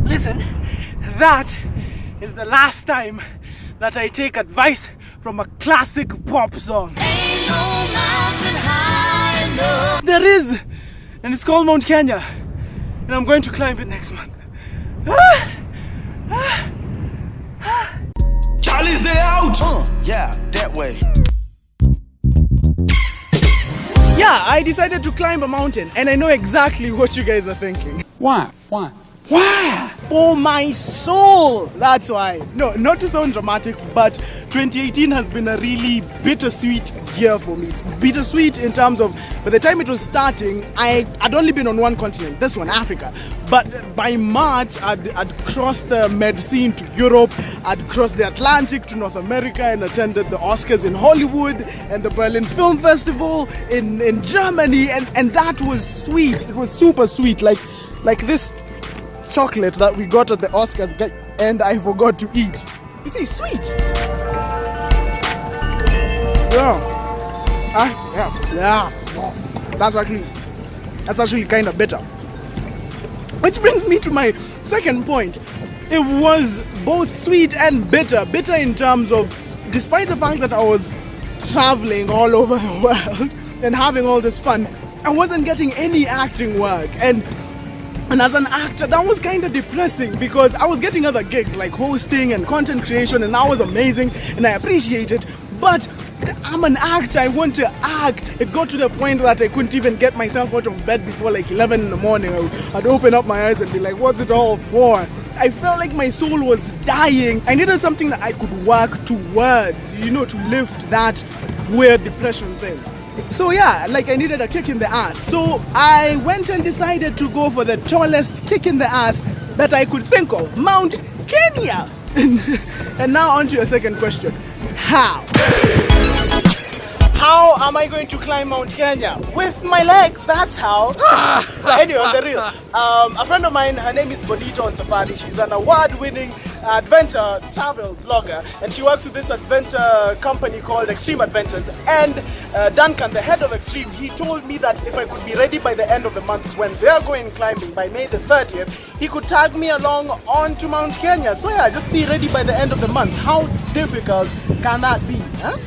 Listen, that is the last time that I take advice from a classic pop song. Ain't no mountain high enough. There is, and it's called Mount Kenya, and I'm going to climb it next month. Charlie's Day out. Yeah, that way. Yeah, I decided to climb a mountain, and I know exactly what you guys are thinking. Why? Why? For my soul, that's why. No, not to sound dramatic, but 2018 has been a really bittersweet year for me. Bittersweet in terms of, by the time it was starting, I'd only been on one continent, this one, Africa. But by March, I'd crossed the Med scene to Europe, I'd crossed the Atlantic to North America and attended the Oscars in Hollywood and the Berlin Film Festival in Germany, and that was sweet. It was super sweet, like this chocolate that we got at the Oscars and I forgot to eat. You see, sweet. Yeah. That's actually kind of bitter. Which brings me to my second point. It was both sweet and bitter. Bitter in terms of, despite the fact that I was traveling all over the world and having all this fun, I wasn't getting any acting work. And as an actor, that was kind of depressing because I was getting other gigs like hosting and content creation, and that was amazing and I appreciate it. But I'm an actor, I want to act. It got to the point that I couldn't even get myself out of bed before like 11 in the morning. I'd open up my eyes and be like, what's it all for? I felt like my soul was dying. I needed something that I could work towards, to lift that weird depression thing. So yeah, I needed a kick in the ass. So I went and decided to go for the tallest kick in the ass that I could think of, Mount Kenya. And now on to your second question. How? How am I going to climb Mount Kenya? With my legs, that's how. Anyway, on the real, a friend of mine, her name is Bonita on Safari. She's an award-winning adventure travel blogger, and she works with this adventure company called Extreme Adventures. And Duncan, the head of Extreme, he told me that if I could be ready by the end of the month when they're going climbing, by May the 30th, he could tag me along onto Mount Kenya. So yeah, just be ready by the end of the month. How difficult can that be? Huh?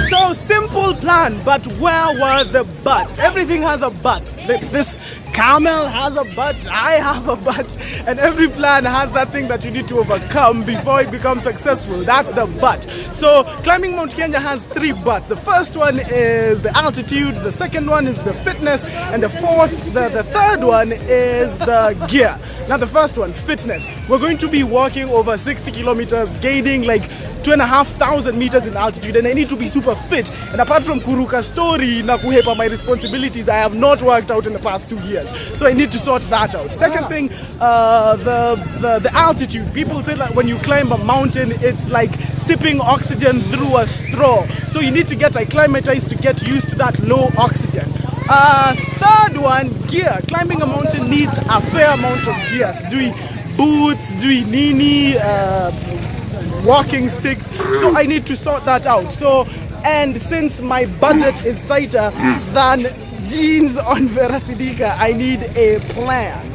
So simple plan, but where were the buts? Everything has a but. This camel has a but, I have a but, and every plan has that thing that you need to overcome before it becomes successful. That's the but. So climbing Mount Kenya has 3 buts. The first one is the altitude, the second one is the fitness, and the third one is the gear. Now the first one, fitness. We're going to be walking over 60 kilometers, gaining like 2,500 meters in altitude, and I need to be super fit. And apart from kuruka story na kuhepa my responsibilities, I have not worked out in the past 2 years. So I need to sort that out. Second thing, the altitude. People say that when you climb a mountain, it's like sipping oxygen through a straw. So you need to get acclimatized to get used to that low oxygen. Third one, gear. Climbing a mountain needs a fair amount of gear. Sijui boots, sijui nini, walking sticks. So I need to sort that out. And since my budget is tighter than jeans on Vera Sidika, I need a plan.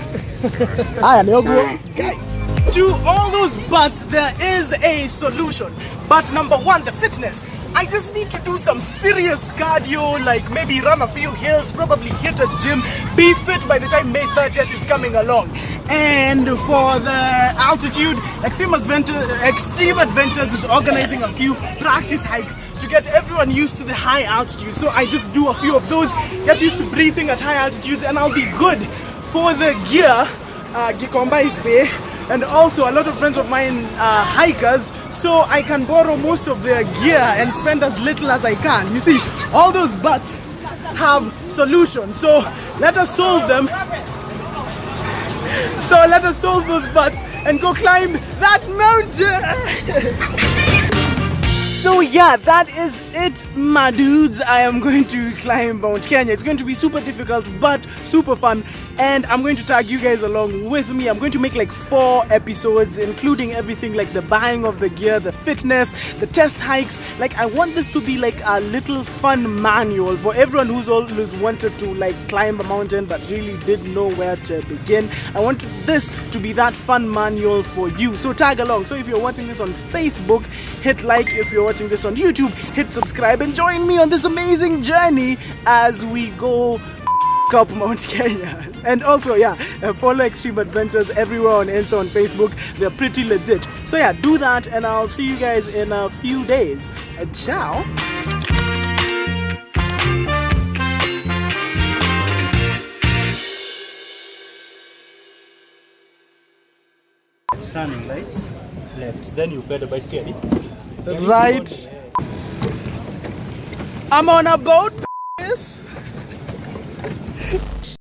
Guys, to all those buts, there is a solution. But number one, the fitness. I just need to do some serious cardio, like maybe run a few hills, probably hit a gym, be fit by the time May 30th is coming along. And for the altitude, Extreme Adventures is organizing a few practice hikes to get everyone used to the high altitude. So I just do a few of those, get used to breathing at high altitudes, and I'll be good. For the gear, Gikomba is there, and also a lot of friends of mine are hikers, so I can borrow most of their gear and spend as little as I can. You see, all those buts have solutions, so let us solve them. So let us solve those buts and go climb that mountain. So yeah, that is it, my dudes. I am going to climb Mount Kenya. It's going to be super difficult, but super fun, and I'm going to tag you guys along with me. I'm going to make like 4 episodes, including everything like the buying of the gear, the fitness, the test hikes. Like, I want this to be like a little fun manual for everyone who's always wanted to like climb a mountain but really didn't know where to begin. I want this to be that fun manual for you. So tag along. So if you're watching this on Facebook, hit like. If you're watching this on YouTube, hit subscribe and join me on this amazing journey as we go up Mount Kenya. And also, follow Extreme Adventures everywhere on Insta, on Facebook. They're pretty legit. So yeah, do that, and I'll see you guys in a few days. Ciao. Turning right, left. Then you pedal by steady. Right. I'm on a boat.